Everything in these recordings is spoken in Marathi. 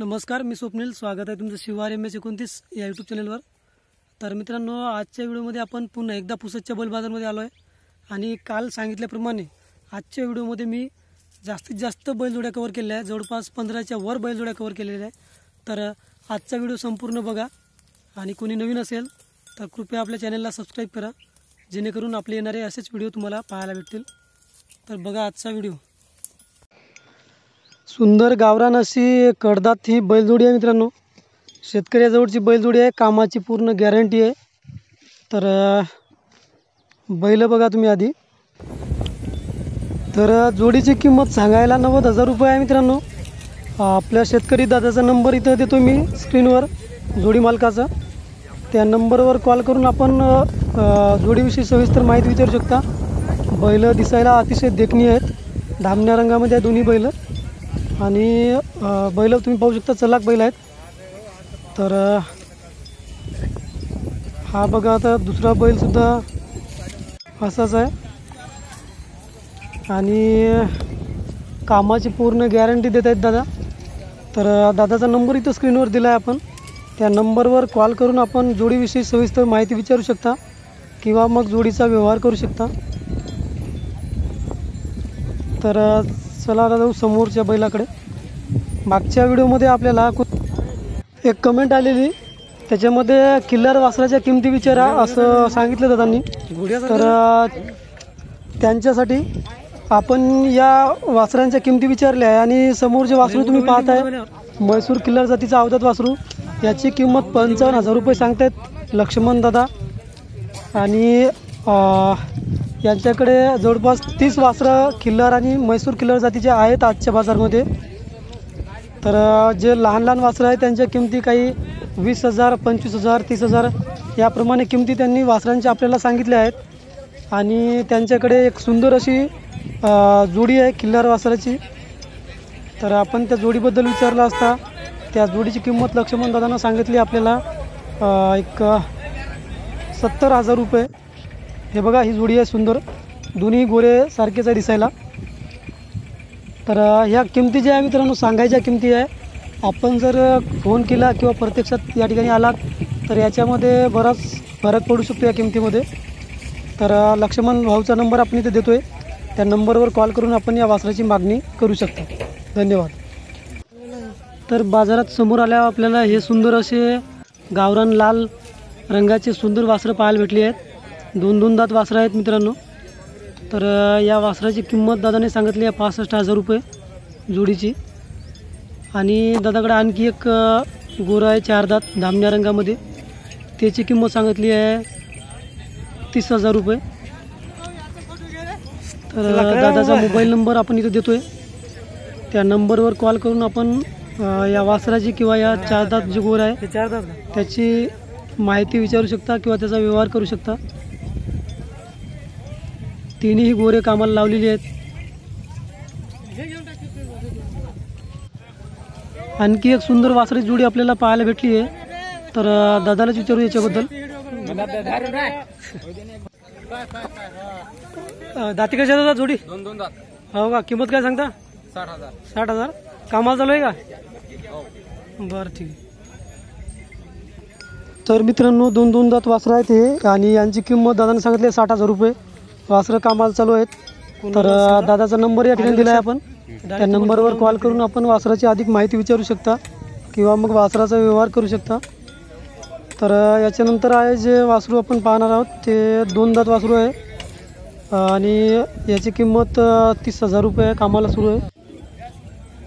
नमस्कार, मी स्वप्नील. स्वागत आहे तुमचं शिवार MS29 या यूट्यूब चॅनलवर. तर मित्रांनो, आजच्या व्हिडिओमध्ये आपण पुन्हा एकदा पुसदच्या बैल बाजारमध्ये आलो आहे आणि काल सांगितल्याप्रमाणे आजच्या व्हिडिओमध्ये मी जास्तीत जास्त बैलजोड्या कव्हर केलेल्या आहेत. जवळपास 15च्या वर बैलजोड्या कव्हर केलेल्या आहेत. तर आजचा व्हिडिओ संपूर्ण बघा आणि कोणी नवीन असेल तर कृपया आपल्या चॅनलला सबस्क्राईब करा, जेणेकरून आपले येणारे असेच व्हिडिओ तुम्हाला पाहायला भेटतील. तर बघा आजचा व्हिडिओ. सुंदर गावरान अशी कडदात ही बैलजोडी आहे मित्रांनो. शेतकऱ्याजवळची बैलजोडी आहे, कामाची पूर्ण गॅरंटी आहे. तर बैल बघा तुम्ही आधी. तर जोडीची किंमत सांगायला 90,000 रुपये आहे मित्रांनो. आपल्या शेतकरी दादाचा नंबर इथं देतो मी स्क्रीनवर, जोडी मालकाचा. त्या नंबरवर कॉल करून आपण जोडीविषयी सविस्तर माहिती विचारू शकता. बैल दिसायला अतिशय देखणी आहेत, धामण्या रंगामध्ये आहे दोन्ही बैल. आणि बैल तुम्ही पाहू शकता चलाक बैल आहेत. तर हा बघा, आता दुसरा बैलसुद्धा असाच आहे आणि कामाची पूर्ण गॅरंटी देत आहेत दादा. तर दादाचा नंबर इथं स्क्रीनवर दिला आहे आपण. त्या नंबरवर कॉल करून आपण जोडीविषयी सविस्तर माहिती विचारू शकता किंवा मग जोडीचा व्यवहार करू शकता. तर चला आता जाऊ समोरच्या बैलाकडे. मागच्या व्हिडिओमध्ये आपल्याला एक कमेंट आलेली, त्याच्यामध्ये किल्लार वासराच्या किमती विचारा असं सांगितलं दादांनी. तर त्यांच्यासाठी आपण या वासरांच्या किमती विचारल्या आहे. आणि समोरचे वासरू तुम्ही पाहताय, म्हैसूर किल्लार जातीचा अवधूत वासरू, याची किंमत 55,000 रुपये सांगतायत लक्ष्मण दादा. आणि यांच्याकडे जवळपास 30 वासरं खिल्लार आणि म्हैसूर किल्लार जातीचे आहेत आजच्या बाजारमध्ये. तर जे लहान लहान वासरं आहेत त्यांच्या किमती काही 20,000, 25,000, 30,000 याप्रमाणे किमती त्यांनी वासरांच्या आपल्याला सांगितल्या आहेत. आणि त्यांच्याकडे एक सुंदर अशी जोडी आहे खिल्लार वासराची. तर आपण त्या जोडीबद्दल विचारलं असता त्या जोडीची किंमत लक्ष्मण दादांना सांगितली आपल्याला एक 70,000 रुपये. हे बघा, ही जोडी आहे सुंदर, दोन्ही गोरे सारखेच आहे दिसायला. तर ह्या किमती ज्या आहे मित्रांनो, सांगायच्या किमती आहे. आपण जर फोन केला किंवा प्रत्यक्षात या ठिकाणी आलात तर याच्यामध्ये बराच फरक पडू शकतो या किमतीमध्ये. तर लक्ष्मण भाऊचा नंबर आपण इथे देतो आहे, त्या नंबरवर कॉल करून आपण या वासराची मागणी करू शकता. धन्यवाद. तर बाजारात समोर आल्यावर आपल्याला हे सुंदर असे गावरान लाल रंगाचे सुंदर वासरं पाहायला भेटली आहेत. 2 दात वासरं आहेत मित्रांनो. तर या वासराची किंमत दादाने सांगितली आहे 65,000 रुपये जोडीची. आणि दादाकडे आणखी एक गोरा आहे 4 दात धामण्या रंगामध्ये, त्याची किंमत सांगितली आहे 30,000 रुपये. तर दादाचा मोबाईल नंबर आपण इथं देतो आहे, त्या नंबरवर कॉल करून आपण या वासराची किंवा या 4 दात जे गोरा आहे त्याची माहिती विचारू शकता किंवा त्याचा व्यवहार करू शकता. तिन्ही गोरे कामाला लावलेली आहेत. आणखी एक सुंदर वासराची जोडी आपल्याला पाहायला भेटली आहे. तर दादालाच विचारू याच्याबद्दल. दाती कशा दादा जोडी? 2 दात. हो का? किंमत काय सांगता? 60,000. 60,000. कामाला चालू आहे का? बरं, ठीक आहे. तर मित्रांनो, 2 दात वासरं आहेत हे आणि यांची किंमत दादाने सांगितली 60,000 रुपये. वासरं कामाला चालू आहेत. तर दादाचा नंबर या ठिकाणी दिला आहे आपण, त्या नंबरवर कॉल करून आपण वासराची अधिक माहिती विचारू शकता किंवा मग वासराचा व्यवहार करू शकता. तर याच्यानंतर आहे जे वासरू आपण पाहणार आहोत ते 2 दात वासरू आहे आणि याची किंमत 30,000 रुपये कामाला सुरू आहे.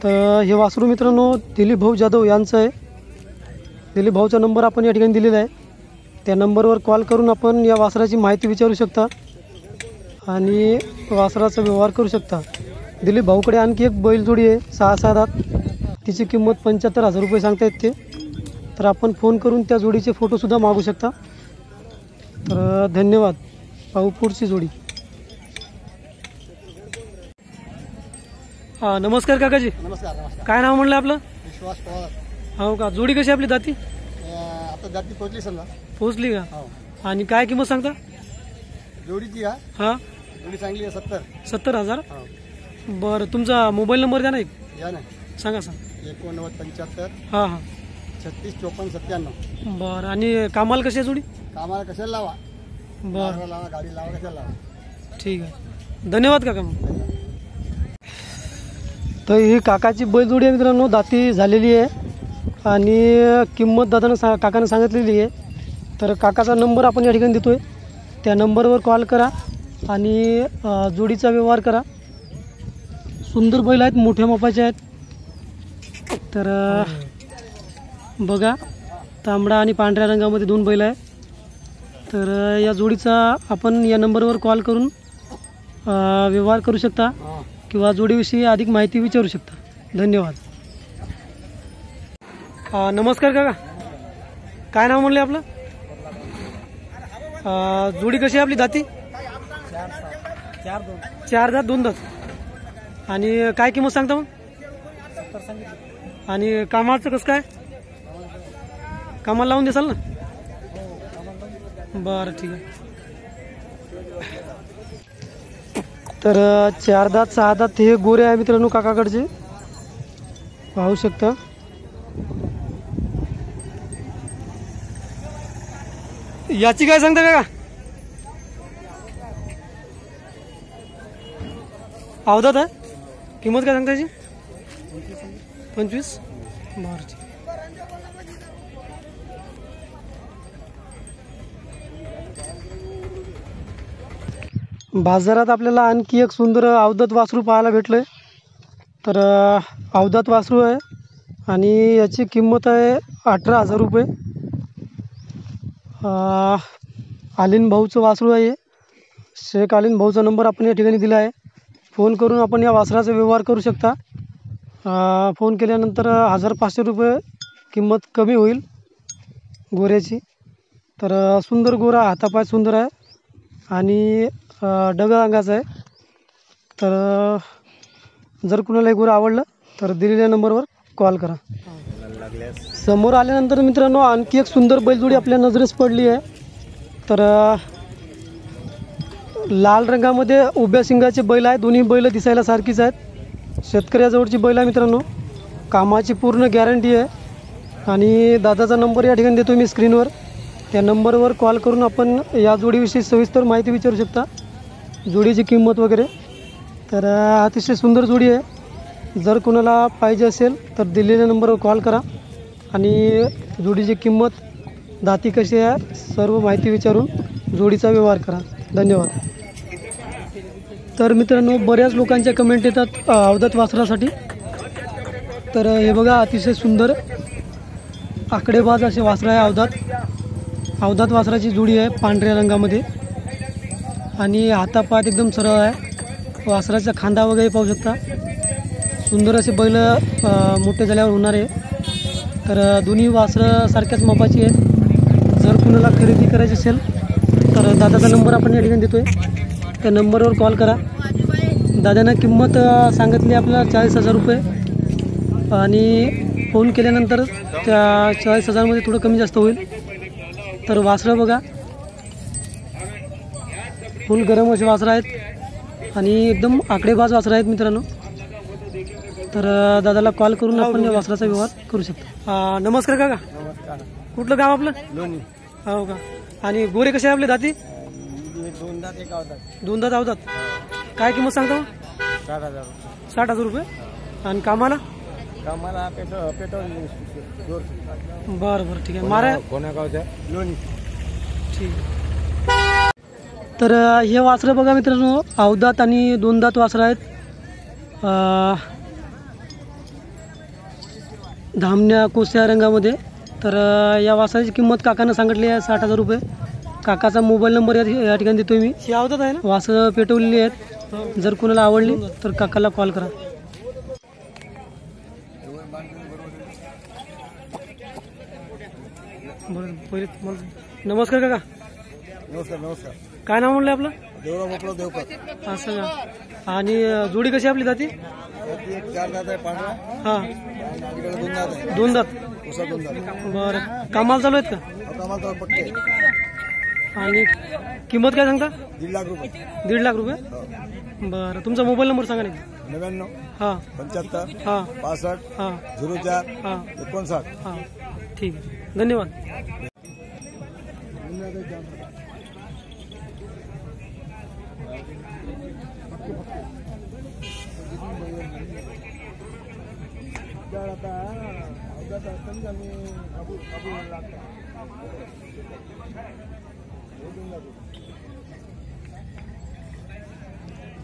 तर हे वासरू मित्रांनो दिलीप भाऊ जाधव यांचं आहे. दिलीप भाऊचा नंबर आपण या ठिकाणी दिलेला आहे, त्या नंबरवर कॉल करून आपण या वासराची माहिती विचारू शकता आणि वासराचा व्यवहार करू शकता. दिलीप भाऊकडे आणखी एक बैलजोडी आहे 6 दात, तिची किंमत 75,000 रुपये सांगता येते. तर आपण फोन करून त्या जोडीचे फोटोसुद्धा मागू शकता. तर धन्यवाद. पाहू पुढची जोडी. हां, नमस्कार काकाजी. नमस्कार. काय नाव म्हणलं आपलं? विश्वास पवार. हो का? जोडी कशी आपली दाती? आता जाती पोहोचली समजा. पोहोचली का? हो. आणि काय किंमत सांगता जोडीची का? हां, जोडी चांगली आहे 70. 70,000. हो. बरं, तुमचा मोबाईल नंबर द्या ना एक, या ना. सांगा. 8975 हां हां 36 54 97. बरं. आणि कामाला कशी आहे जोडी? कामाला कशाला लावा, बरं मारायला लावा, गाडी लावा, कशाला लावा. ठीक आहे, धन्यवाद काका. मग तर ही काकाची बैलजोडी आहे मित्रांनो, दाती झालेली आहे आणि किंमत दादानं काकानं सांगितलेली आहे. तर काकाचा नंबर आपण या ठिकाणी देतो आहे, त्या नंबरवर कॉल करा आणि जोडीचा व्यवहार करा. सुंदर बैल आहेत, मोठ्या मापाचे आहेत. तर बघा, तांबडा आणि पांढऱ्या रंगामध्ये 2 बैल आहे. तर या जोडीचा आपण या नंबरवर कॉल करून व्यवहार करू शकता किंवा जोडीविषयी अधिक माहिती विचारू शकता. धन्यवाद. नमस्कार काका, काय नाव म्हणले आपलं? जोडी कशी आहे आपली? दाती 4 दात 2 दात. आणि काय किंमत सांगता मग? आणि कामाचं कसं काय? कामाला लावून देसाल ना? बरं ठीक आहे. तर 4 दात 6 दात हे गोरे आहे मित्रांनो काकाकडचे, पाहू शकता. याची काय सांगता काका? अवधात आहे, किंमत काय सांगता याची? 25. बरं ठीक. बाजारात आपल्याला आणखी एक सुंदर अवधात वासरू पाहायला भेटलं. तर अवधात वासरू आहे आणि याची किंमत आहे 18,000 रुपये. आलीन भाऊचं वासरू आहे. शेख आलीन भाऊचा नंबर आपण या ठिकाणी दिला आहे. फोन करून आपण या वासराचा व्यवहार करू शकता. फोन केल्यानंतर 1500 रुपये किंमत कमी होईल गोऱ्याची. तर सुंदर गोरा, हातापाय सुंदर आहे आणि डगा अंगाचा आहे. तर जर कुणाला गोरा आवडलं तर दिलेल्या नंबरवर कॉल करा. समोर आल्यानंतर मित्रांनो आणखी एक सुंदर बैलजोडी आपल्या नजरेस पडली आहे. तर लाल रंगामध्ये उभ्या शिंगाचे बैल आहे. दोन्ही बैल दिसायला सारखीच आहेत. शेतकऱ्याजवळची बैल आहे मित्रांनो, कामाची पूर्ण गॅरंटी आहे. आणि दादाचा नंबर या ठिकाणी देतो मी स्क्रीनवर, त्या नंबरवर कॉल करून आपण या जोडीविषयी सविस्तर माहिती विचारू शकता, जोडीची किंमत वगैरे. तर अतिशय सुंदर जोडी आहे. जर कोणाला पाहिजे असेल तर दिलेल्या नंबरवर कॉल करा आणि जोडीची किंमत, दाती कशी आहे, सर्व माहिती विचारून जोडीचा व्यवहार करा. धन्यवाद. तर मित्रांनो बऱ्याच लोकांच्या कमेंट येतात अवधात वासरासाठी. तर हे बघा, अतिशय सुंदर आकडेबाज असे वासरं आहे अवधात वासराची जोडी आहे, पांढऱ्या रंगामध्ये आणि हातापात एकदम सरळ आहे. वासराचा खांदा वगैरे पाहू शकता. सुंदर असे बैल मोठे झाल्यावर होणार आहे. तर दोन्ही वासरं सारख्याच मापाची आहेत. जर कुणाला खरेदी करायची असेल तर दादाचा नंबर आपण या ठिकाणी देतो आहे, त्या नंबरवर कॉल करा. दादानं किंमत सांगितली आपल्याला 40,000 रुपये आणि फोन केल्यानंतर त्या 40,000मध्ये थोडं कमी जास्त होईल. तर वासरं बघा, फुल गरम असे वासरं आहेत आणि एकदम आकडेबाज वासरं आहेत मित्रांनो. तर दादाला कॉल करून आपण या वासराचा व्यवहार करू शकतो. नमस्कार काका, नमस्कार. कुठलं गाव आपलं? लोणी. हो का. आणि गोरे कसे आहे आपले? दाती 2 दात 1 अवधात. 2 दात अवधात. काय किंमत सांगता? 60,000. 60,000 रुपये. आणि कामाला? कामाला पेट्रोल. बरं ठीक आहे. मारा कोण्या गावच्या? लोणी. ठीक. तर हे वासरं बघा मित्रांनो, अवधात आणि 2 दात वासरं आहेत. धामण्या कोस्या रंगामध्ये. तर या वासराची किंमत काकानं सांगितली आहे 60,000 रुपये. काकाचा मोबाईल नंबर या ठिकाणी देतोय मी. ही अवधात आहे ना, वासरं पेटवलेली आहेत. जर कोणाला आवडली तर काकाला कॉल करा. बरं, पहिले नमस्कार काका. नमस्कार. काय नाव म्हणलं आपलं? देवराव मोकळो देवकर. असं का. आणि जोडी कशी आपली दाती? 4 दात आहे पांढरा. हां, 2 दात आहे. 2 दात. 2 दात. बरं, कामाला चालू आहेत का? कामाला पट्टे. आणि किंमत काय सांगता? 1.5 लाख रुपये. 1.5 लाख रुपये. बरं, तुमचा मोबाईल नंबर सांगा ना. 99 हां 75 हां 65 हां 04 हां 59. हां, ठीक आहे, धन्यवाद.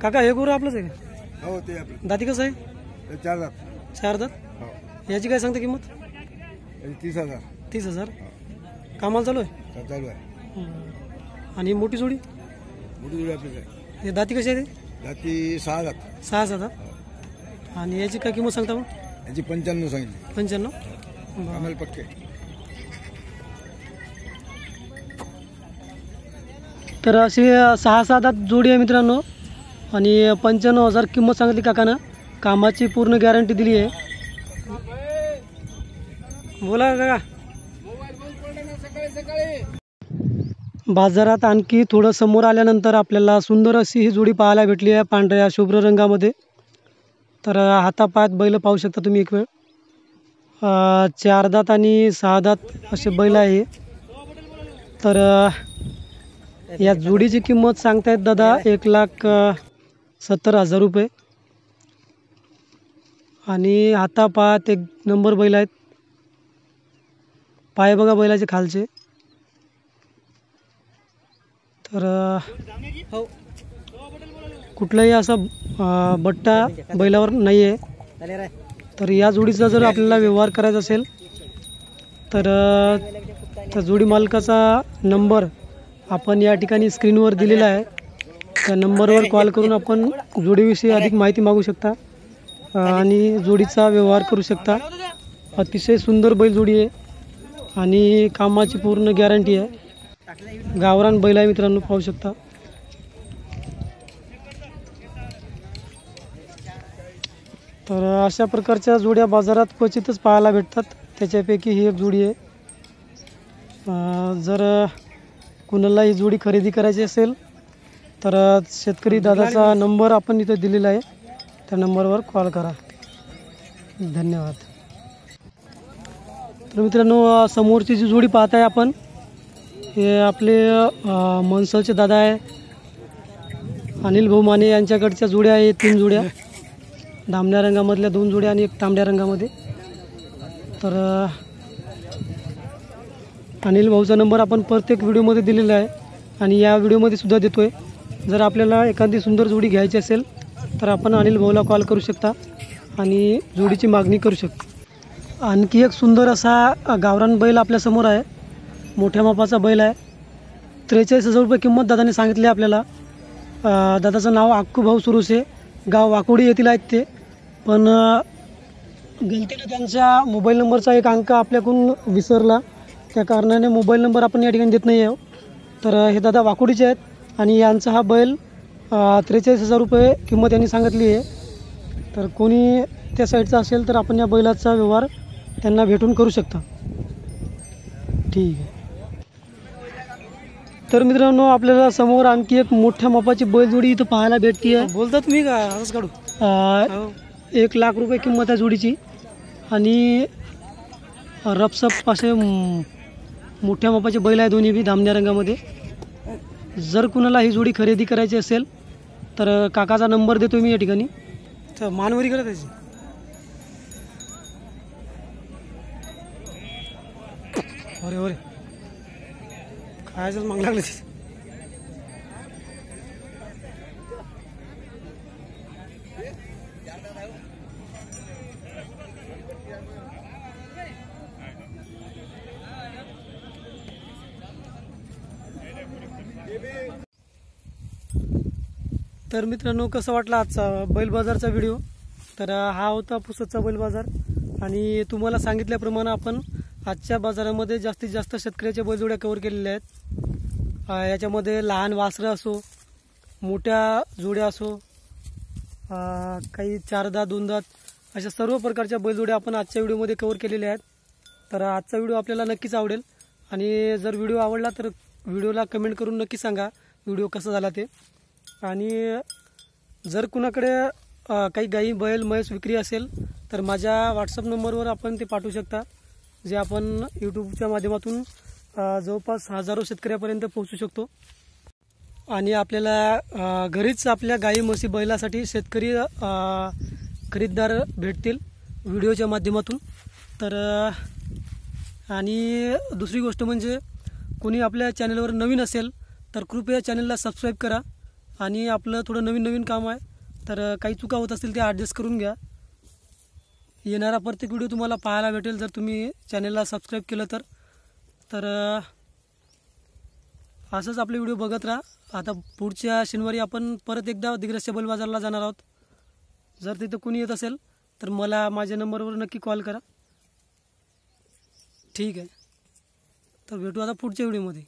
काका हे गुरु आपलंच आहे का? हो ते आपलं दाती कसं आहे? ते 4 लाख. 4 दात. हो याची काय सांगता किंमत? त्याची 30,000. 30,000. कामाला चालू आहे. तर चालू आहे. आणि मोठी जोडी मोठी जोडी आपलीच आहे. हे दाती कशी आहे? जाती 6 लाख. 6 दात. आणि याची काय किंमत सांगता मग? याची 95 सांगितली. 95. आम्हाला पक्के. तर अशी 6 दात जोडी आहे मित्रांनो. आणि 95,000 किंमत सांगितली काकानं. कामाची पूर्ण गॅरंटी दिली आहे. बोला काका. बाजारात आणखी थोडं समोर आल्यानंतर आपल्याला सुंदर अशी ही जोडी पाहायला भेटली आहे पांढऱ्या शुभ्र रंगामध्ये. तर हातापायात बैल पाहू शकता तुम्ही एक वेळ. 4 दात आणि 6 दात असे बैल आहे. तर या जोडीची किंमत सांगतायत दादा 1,70,000 रुपये. आणि हातापायात एक नंबर बैल आहेत. पाय बघा बैलाचे खालचे. तर कुठलाही असा बट्टा बैलावर नाही आहे. तर या जोडीचा जर आपल्याला व्यवहार करायचा असेल तर त्या जोडी मालकाचा नंबर आपण या ठिकाणी स्क्रीनवर दिलेला आहे. त्या नंबरवर कॉल करून आपण जोडीविषयी अधिक माहिती मागू शकता आणि जोडीचा व्यवहार करू शकता. अतिशय सुंदर बैल जोडी आहे आणि कामाची पूर्ण गॅरंटी आहे. गावरान बैल आहे मित्रांनो, पाहू शकता. तर अशा प्रकारच्या जोड्या बाजारात क्वचितच पाहायला भेटतात. त्याच्यापैकी ही एक जोडी आहे. जर कुणाला ही जोडी खरेदी करायची असेल तर शेतकरी दादाचा नंबर आपण इथे दिलेला आहे. त्या नंबरवर कॉल करा. धन्यवाद. तर मित्रांनो, समोरची जी जोडी पाहत आहे आपण, हे आपले मनसलचे दादा आहे अनिल भाऊ माने यांच्याकडच्या जोड्या आहे. 3 जोड्या, जांभळ्या रंगामधल्या 2 जोड्या आणि एक तांबड्या रंगामध्ये. तर अनिल भाऊचा नंबर आपण प्रत्येक व्हिडिओमध्ये दिलेला आहे आणि या व्हिडिओमध्ये सुद्धा देतो आहे. जर आपल्याला एखादी सुंदर जोडी घ्यायची असेल तर आपण अनिल भाऊला कॉल करू शकता आणि जोडीची मागणी करू शकता. आणखी एक सुंदर असा गावरान बैल आपल्यासमोर आहे. मोठ्या मापाचा बैल आहे. 43,000 रुपये किंमत दादाने सांगितली आपल्याला. दादाचं नाव अक्कू भाऊ सुरुसे, गाव वाकोडी येथील आहेत ते. पण गलतीने त्यांच्या मोबाईल नंबरचा एक अंक आपल्याकडून विसरला. त्या कारणाने मोबाईल नंबर आपण या ठिकाणी देत नाही आहे. तर हे दादा वाकोडीचे आहेत आणि यांचा हा बैल 43,000 रुपये किंमत यांनी सांगितली आहे. तर कोणी त्या साईडचा असेल तर आपण या बैलाचा व्यवहार त्यांना भेटून करू शकता. ठीक आहे. तर मित्रांनो, आपल्याला समोर आणखी एक मोठ्या मापाची बैलजोडी इथं पाहायला भेटते आहे. बोलता तुम्ही का असंच काढू? 1 लाख रुपये किंमत आहे जोडीची आणि रपसप असे मोठ्या मापाचे बैल आहे. दोन्ही बी जांभळ्या रंगामध्ये. जर कुणाला ही जोडी खरेदी करायची असेल तर काकाचा नंबर देतो मी या ठिकाणी. तर मानवरी करत त्याची. अरे अरे खायचंच माग लागलं. तर मित्रांनो, कसं वाटला आजचा बैल बाजारचा व्हिडिओ? तर हा होता पुसदचा बैल बाजार आणि तुम्हाला सांगितल्याप्रमाणे आपण आजच्या बाजारामध्ये जास्तीत जास्त शेतकऱ्याच्या बैलजोड्या कव्हर केलेल्या आहेत. याच्यामध्ये लहान वासरं असो, मोठ्या जोड्या असो, काही 4 दात 2 दात अशा सर्व प्रकारच्या बैलजोड्या आपण आजच्या व्हिडिओमध्ये कव्हर केलेल्या आहेत. तर आजचा व्हिडिओ आपल्याला नक्कीच आवडेल आणि जर व्हिडिओ आवडला तर व्हिडिओला कमेंट करून नक्की सांगा व्हिडिओ कसा झाला ते. आणि जर कुणाकडे काही गाई बैल म्हैस विक्री असेल तर माझ्या व्हॉट्सअप नंबरवर आपण ते पाठवू शकता, जे आपण यूट्यूबच्या माध्यमातून जवळपास हजारो शेतकऱ्यापर्यंत पोहोचू शकतो. आणि आपल्याला घरीच आपल्या गाई म्हशी बैलासाठी शेतकरी खरीददार भेटतील व्हिडिओच्या माध्यमातून. तर आणि दुसरी गोष्ट म्हणजे कोणी आपल्या चॅनलवर नवीन असेल तर कृपया चॅनलला सबस्क्राईब करा. आणि आपलं थोडं नवीन नवीन काम आहे, तर काही चुका होत असतील ते ॲडजस्ट करून घ्या. येणारा प्रत्येक व्हिडिओ तुम्हाला पाहायला भेटेल जर तुम्ही चॅनलला सबस्क्राईब केलं तर. तर असंच आपले व्हिडिओ बघत राहा. आता पुढच्या शनिवारी आपण परत एकदा दिग्रसच्या बैल बाजारला जाणार आहोत. जर तिथं कोणी येत असेल तर मला माझ्या नंबरवर नक्की कॉल करा. ठीक आहे, तर भेटू आता पुढच्या व्हिडिओमध्ये.